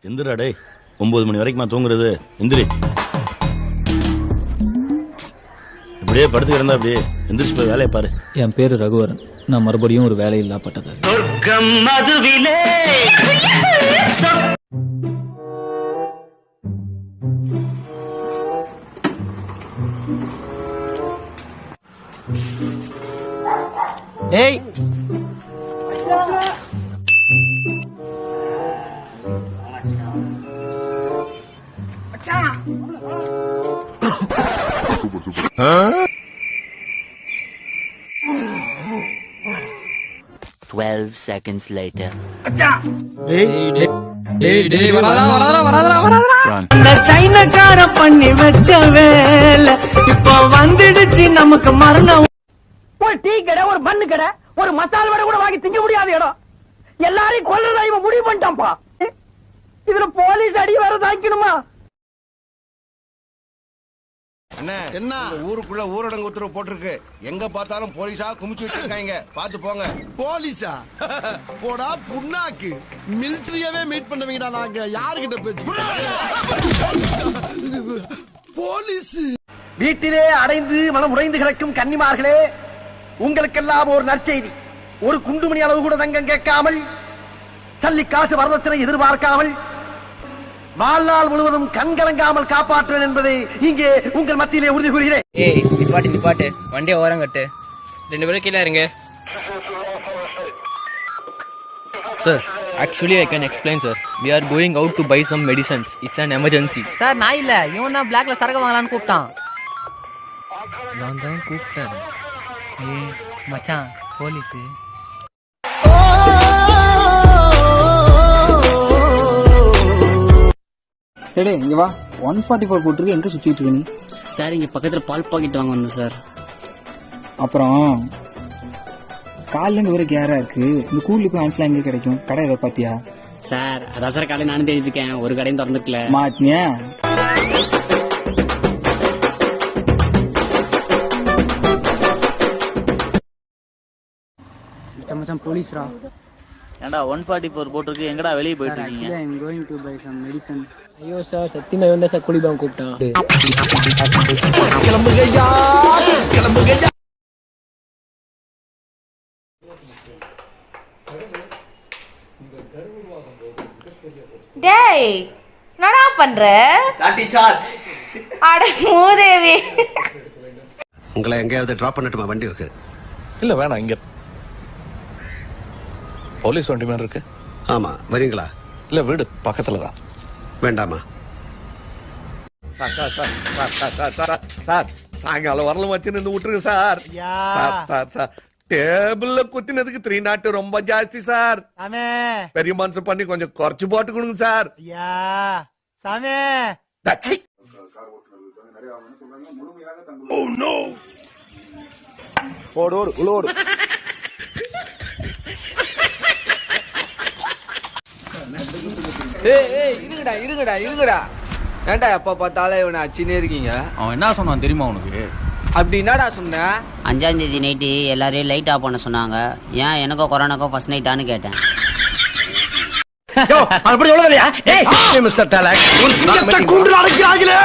எந்திரா டே, 9 மணி வரைக்கும் தூங்குறது. எந்திரி. இப்படியே படுத்து கிடந்தா அப்படியே எந்திரிச்சு போய் வேலையை பாரு. என் பேரு ரகுவரன். நான் மறுபடியும் ஒரு வேலையில்லா பட்டதாரி. சொர்க்கம் மதுவிலே. டேய் Twelve seconds later. அந்த சைனக்கார பண்ணி வச்ச வேலை இப்ப வந்துடுச்சு நமக்கு மரணம். ஒரு டீ கடை, ஒரு பண்ணு கடை, ஒரு மசால் வடை கூட வாங்கி திங்க முடியாத இடம். எல்லாரையும் கொல்றதா இவன் முடிவு பண்ணிட்டான்ப்பா. இதுல போலீஸ் அடி வர தாக்கணுமா? என்ன ஊருக்குள்ள ஊரடங்கு உத்தரவு போட்டிருக்கு. எங்க பார்த்தாலும் போலீஸா குமிச்சு வச்சிருக்காங்க. பாத்து போங்க. போலீஸா? போடா புண்ணாக்கு. மிலிட்டரியவே மீட் பண்ணுவீங்கடா. நாங்க யாருகிட்ட பேச்சு? போலீஸ். வீட்டிலே அடைந்து மனம் உடைந்து கிடக்கும் கன்னிமார்களே, உங்களுக்கெல்லாம் ஒரு நற்செய்தி. ஒரு குண்டுமணி அளவு கூட தங்கம் கேட்காமல், சல்லி காசு வரதட்சணை எதிர்பார்க்காமல், வாழ்நாள் முழுவதும் கண்கலங்காமல் காப்பாற்றுவேன் என்பதை இங்கே உங்கள் மத்தியிலே உறுதி கூறுகிறேன். ஏய் நிப்பாட்டு வண்டியை ஓரம் கட்டு. 2 பேரும் கீழே இருங்க. Sir, actually I can explain, sir. We are going out to buy some medicines. It's an emergency. Sir நான் இல்ல, இவன் தான் பிளாக்ல சரக்கு வாங்கலான்னு கூப்பிட்டான். நான் தான் கூப்பிட்டேன். ஏய் மச்சான் போலீஸ். டேய் இங்க வா. 144 போட்டுருக்கு. எங்க சுத்திட்டு இருக்க நீ? சார் இங்க பக்கத்துல பால் பாக்கெட் வாங்க வந்தேன் சார். அப்புறம் காலைல இருந்து ஒரே கேரா இருக்கு. இந்த கூலி பேண்ட்ஸ்லாம் எங்க கிடைக்கும்? கடை ஏதோ பாத்தியா? சார் அதான் சார் காலையில நானும் தேடிட்டு இருக்கேன். ஒரு கடையும் திறந்துக்கல. மாட்டினியா? மச்சான் போலீஸ்ரா. ஏண்டா 144 போட்டுருக்கு. எங்கடா வெளிய போயிட்டு இருக்கீங்க? I am going to buy some medicine. ஐயோ சார் சத்தியமா இவன் தான் சார் கூலி பேங்க் கூப்பிட்டான். கிளம்புகையா கிளம்புகையா. டேய் என்னடா பண்ற? லாட்டி சார்ஜ். அட மூதேவி. உங்களை எங்கேயாவது டிராப் பண்ணட்டுமா? வண்டி இருக்கு. இல்ல வேணாம். இங்க போலீஸ் வண்டி மாதிரி இருக்கு. ஆமா, வரீங்களா? இல்ல வீடு பக்கத்துல தான். வேண்டாமா? சார் சாயங்காலம் வரல வச்சுன்னு விட்டுருங்க சார். சார் டேபிள்ல குத்தினதுக்கு 3 ரொம்ப ஜாஸ்தி சார். பெரிய மனுஷன் பண்ணி கொஞ்சம் குறைச்சு போட்டு கொடுங்க சார். ஓடு உள்ள இருங்கடா. ஏன்டா எப்ப பார்த்தாலும் இவனை அச்சினே இருக்கீங்க? அவன் என்ன சொன்னான் தெரியுமா உனக்கு? அப்படி என்னடா சொன்ன? 5ஆம் தேதி நைட்டு எல்லாரையும் லைட் ஆஃப் பண்ண சொன்னாங்க. ஏன் எனக்கோ கொரோனாக்கோ ஃபர்ஸ்ட் நைட்டான்னு கேட்டேன். அப்படி சொல்லலையா? மிஸ்டர் டாலக், கூண்டு அடைக்கிறாங்களே.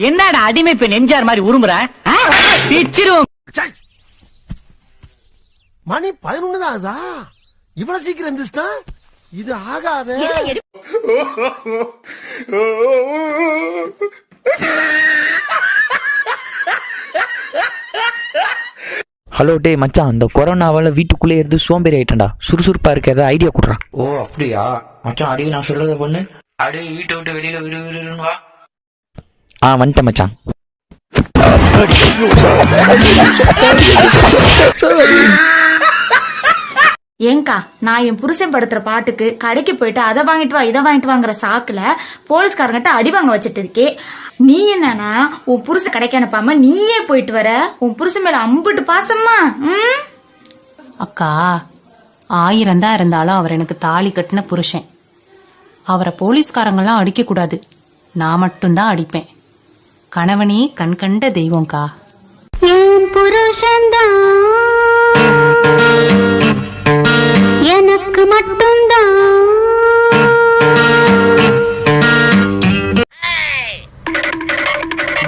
என்னடா அடிமை பெண் எம்ஜிஆர் மாதிரி உருமுற? மணி 11 தான் ஆகுதா? இவ்வளவு சீக்கிரம் இருந்துச்சுன்னா இது ஆகாத. ஹலோ டே மச்சான், அந்த கொரோனாவால வீட்டுக்குள்ளே இருந்து சோம்பேறி ஆயிட்டா. சுறுசுறுப்பா இருக்க ஏதாவது ஐடியா கொடுறான். ஓ அப்படியா மச்சான்? அடி நான் சொல்றத பொண்ணு அடி வீட்டை விட்டு வெளியில விடு வா. வந்துட்டேன் மச்சான். ஏங்கா நான் என் புருஷன் படுத்துற பாட்டுக்கு கடைக்கு போயிட்டு அதை வாங்கிட்டு வா இதை வாங்கிட்டு வாங்குற சாக்குல போலீஸ்காரங்கிட்ட அடி வாங்க வச்சுட்டு இருக்கே. நீ என்னன்னா உன் புருஷன் கடைக்கு அனுப்பாம நீயே போயிட்டு வர. உன் புருஷன் மேல அம்புட்டு பாசமா? அக்கா 1000 தான் இருந்தாலும் அவர் எனக்கு தாலி கட்டின புருஷன். அவரை போலீஸ்காரங்களாம் அடிக்க கூடாது, நான் மட்டும்தான் அடிப்பேன். கணவனே கண் கண்ட தெய்வம்க்கா. புருஷன்தான் எனக்கு மட்டும்தான்.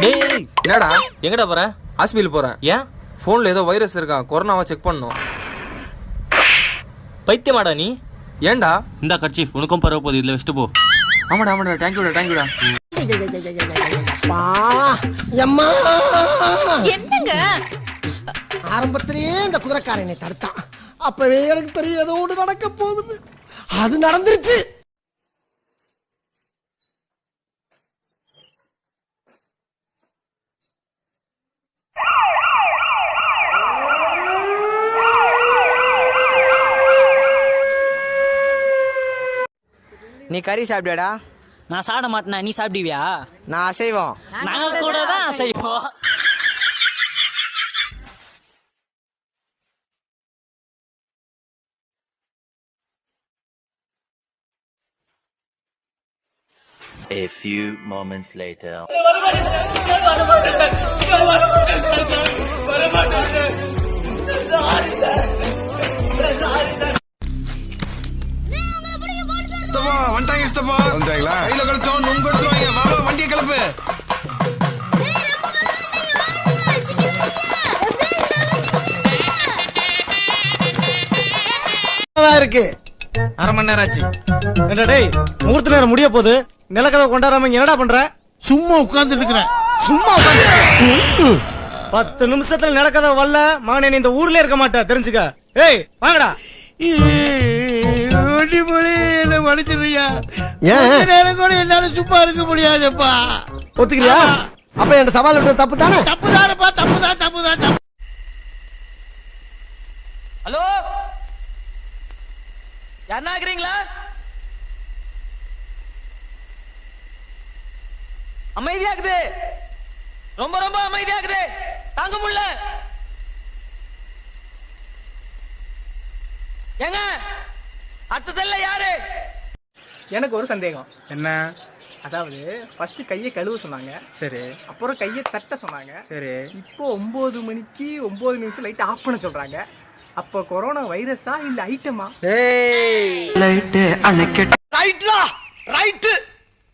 டேய் என்னடா எங்கடா போற? ஹாஸ்பிட்டல் போறேன். ஏன்? போன்ல ஏதோ வைரஸ் இருக்கான், கொரோனாவா செக் பண்ணணும். பைத்தியமாடா நீ? ஏன்டா? இந்த கர்ச்சீஃப் உனக்கும் பரவ போகுது, இதுல வச்சுட்டு போ. ஆமாடா ஆமாடா, தேங்க்யூடா தேங்க்யூடா. என்னங்க ஆரம்பத்திலேயே இந்த குதிரைக்காரனை தடுத்தான். அப்பவே எனக்கு தெரியும் ஏதோ ஒன்று நடக்க போகுது. அது நடந்துருச்சு. நீ கறி சாப்பிடுடா? நான் சாப்பிட மாட்டேனா, நீ சாப்பிடுவியா? நான் அசைவம். நாங்க கூட தான் அசைவம். A few moments later. வந்தாங்களா? கையில கழுத்தோம் நுங்க எடுத்துருவாங்க. வாமா வண்டியை கிளப்பு. இருக்கு அரை மணி நேரம் ஆச்சு. என்ன டேய், முகூர்த்த நேரம் முடிய போகுது, நிலக்கதை கொண்டாடாம இங்க என்னடா பண்ற? சும்மா உட்கார்ந்து இருக்கிறேன். சும்மா 10 நிமிஷத்துல நிலக்கதை வரல மகனே, நீ இந்த ஊர்ல இருக்க மாட்ட, தெரிஞ்சுக்க. ஏய் வாங்கடா. என்ன மன்னிச்சிடுறியா? நேரம் கூட என்னால சும்மா இருக்க முடியாதுப்பா. ஒத்துக்கிறியா? அப்ப என் சவால் விட்ட தப்பு தானே? தப்பு தானப்பா, தப்புதான் தப்புதான். ஹலோ, யாருன்னா இருக்கிறீங்களா? அமைதியாக்குது, ரொம்ப ரொம்ப அமைதியாக்குது, தாங்க முடியல. ஏங்க அடுத்ததல்ல யாரு? எனக்கு ஒரு சந்தேகம். என்ன? அதாவது ஃபர்ஸ்ட் கையை கழுவ சொன்னாங்க, சரி. அப்புறம் கையை தட்ட சொன்னாங்க, சரி. இப்போ 9 மணிக்கு 9 நிமிஷம் லைட் ஆஃப் பண்ண சொல்றாங்க. அப்ப கொரோனா வைரஸா இல்ல ஐட்டமா? லைட்டு அணைக்கட்ட. ரைட்லா ரைட்.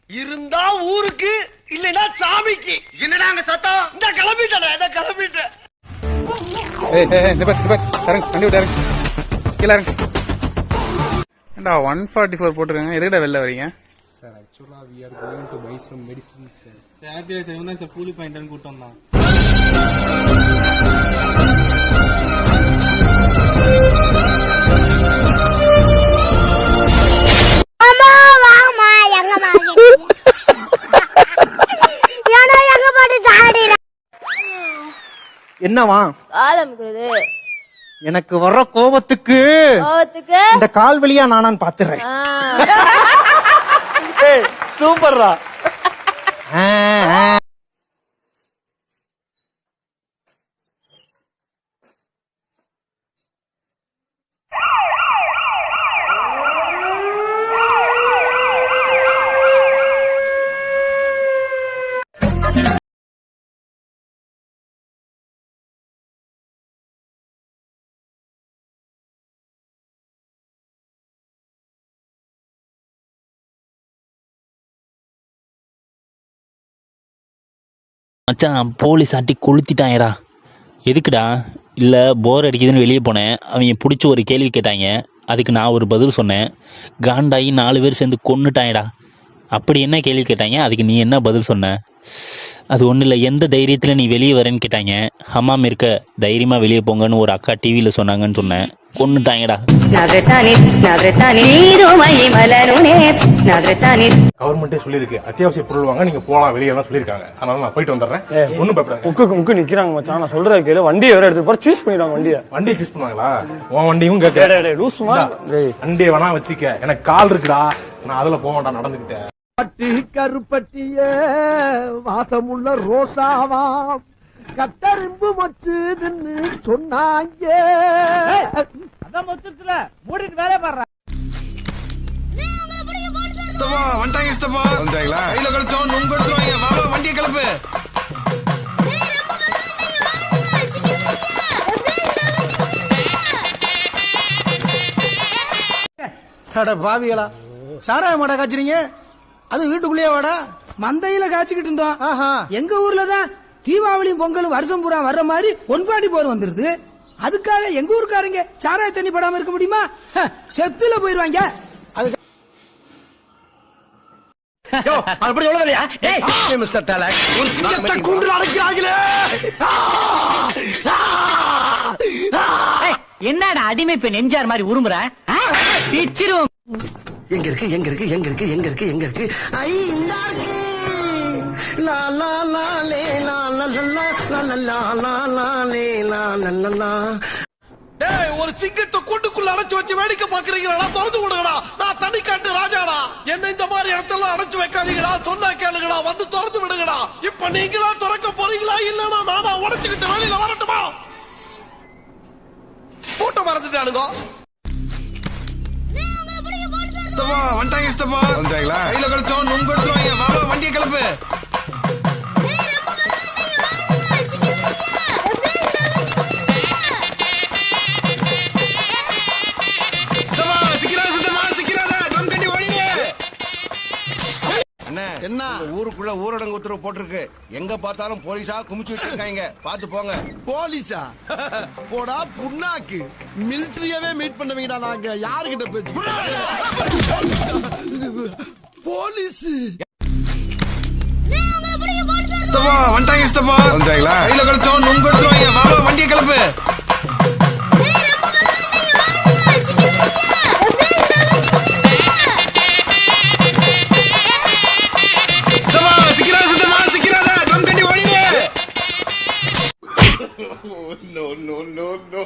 இருந்தா ஊருக்கு, இல்லனா சாமிக்கு. என்னடா அங்க சத்தம்? இந்த கிளம்பிட்டடா, இத கிளம்பிட்டேன். வண்டி விட்டு கீழே 144 போட்டுருக்காங்க. எதுக்கிட்ட வெளில வரீங்க? சார் ஆக்சுவலா we are going to buy some medicines sir. சாத்தியா சேவனா சார் கூலி பாயிண்ட்னு கூட்டம் தான். அம்மா வாமா எங்க மாங்க. யாரோ எங்க பாட்டு சாடிற. என்னவா? ஆலம்க்குது. எனக்கு வர்ற கோபத்துக்கு இந்த கால் வழியா நானான்னு பாத்துறேன். சூப்பர்ரா. மச்சான் போலீஸ் ஆட்டி கொளுத்திட்டாங்கடா. எதுக்குடா? இல்லை போர் அடிக்குதுன்னு வெளியே போனேன். அவங்க பிடிச்சி ஒரு கேள்வி கேட்டாங்க, அதுக்கு நான் ஒரு பதில் சொன்னேன். காண்டாகி 4 பேர் சேர்ந்து கொன்னுட்டாங்கடா. அப்படி என்ன கேள்வி கேட்டாங்க, அதுக்கு நீ என்ன பதில் சொன்ன? அது ஒன்றும் இல்லை, எந்த தைரியத்தில் நீ வெளியே வரேன்னு கேட்டாங்க. ஹமாம் இருக்க தைரியமாக வெளியே போங்கன்னு ஒரு அக்கா டிவியில் சொன்னாங்கன்னு சொன்னேன். கொன்னுட்டாங்கடா. கவர்மெண்டே சொல்லிருக்கு அத்தியாவசிய பொருள் வாங்க நீங்க போலாம் வெளியே எல்லாம் சொல்லிருக்காங்க. அதனால நான் போயிட்டு வந்துடுறேன். ஒண்ணும் பயப்படாத. உக்கு நிக்கிறாங்க மச்சான், நான் சொல்ற கேளு. வண்டியை வேற எடுத்து போற, சூஸ் பண்ணிடுவாங்க வண்டியை சூஸ் பண்ணுவாங்களா? உன் வண்டியும் கேட்க லூசுமா? வண்டியை வேணா வச்சுக்க, எனக்கு கால் இருக்குடா, நான் அதுல போக வேண்டாம், நடந்துக்கிட்டேன். கருப்பட்டிய வாசமுள்ள ரோசாவா கட்டரும்பு மச்சுதுன்னு சொன்னாங்க. அதான் மொச்சத்துல மூடிட்டு வேலைய பாடுற. வந்தாங்களா? கையில கழுத்தோம் நுங்க எடுத்துருவாங்க. வாமா வண்டியை கிளப்பு. அட பாவிகளா, சாராய மாடா காய்ச்சறீங்க? அது வீட்டுக்குள்ளேயே வாடா? மந்தையில காய்ச்சிக்கிட்டு இருந்தோம். எங்க ஊர்ல தான் தீபாவளியும் பொங்கலும் வருஷம் பூரா வர்ற மாதிரி பொன்பாண்டி போர் வந்துருது. அதுக்காக எங்க ஊருக்காரங்க சாராய தண்ணி படாம இருக்க முடியுமா? செத்துல போயிருவாங்க. அப்படி சொல்லலையா? மிஸ்டர் டேலக், ஒரு சிங்கத்தை கூண்டில் அடைக்கிறாங்களே. என்னடா அடிமை பெண் எம்ஜிஆர் மாதிரி உருமுற? எங்க இருக்கு எங்க இருக்கு எங்க இருக்கு எங்க இருக்கு எங்க இருக்கு? ஐ இந்த இருக்கு. லா லா லா லே லா லா லா லா லா லா லா லே லா லா லா. டேய், ஒரு சிங்கத்தை கூண்டுக்குள்ள அடைச்சு வச்சு வேடிக்கை பாக்குறீங்களா? திறந்து விடுங்கடா. நான் தனி காட்டு ராஜாடா. என்ன இந்த மாதிரி இடத்துல அடைச்சு வைக்காதீங்கடா. சொன்னா கேளுங்கடா. வந்து திறந்து விடுங்கடா. இப்ப நீங்களா திறக்க போறீங்களா இல்லனா நானா உடைச்சுக்கிட்டு வெளியில வரட்டுமா? கூட்டம் மறந்துட்டானுங்க. வந்துட்டாங்களா? கையில கழுத்தோம், நுங்க எடுத்துருவாங்க. வாங்க, வண்டியை கிளப்பு. என்ன ஊருக்குள்ள ஊரடங்கு உத்தரவு போட்டிருக்கு. எங்க பார்த்தாலும் போலீஸா குமிச்சு வச்சிருக்காங்க. பாத்து போங்க. போலீஸா? போடா புண்ணாக்கு. மிலிட்டரியவே மீட் பண்ணுவீங்கடா. நாங்க யாருகிட்ட பேச்சு? போலீஸ் வந்துட்டாங்களா? கையில கழுத்தோம், நுங்க எடுத்துருவாங்க. வாங்க, வண்டியை club. No, no, no, no.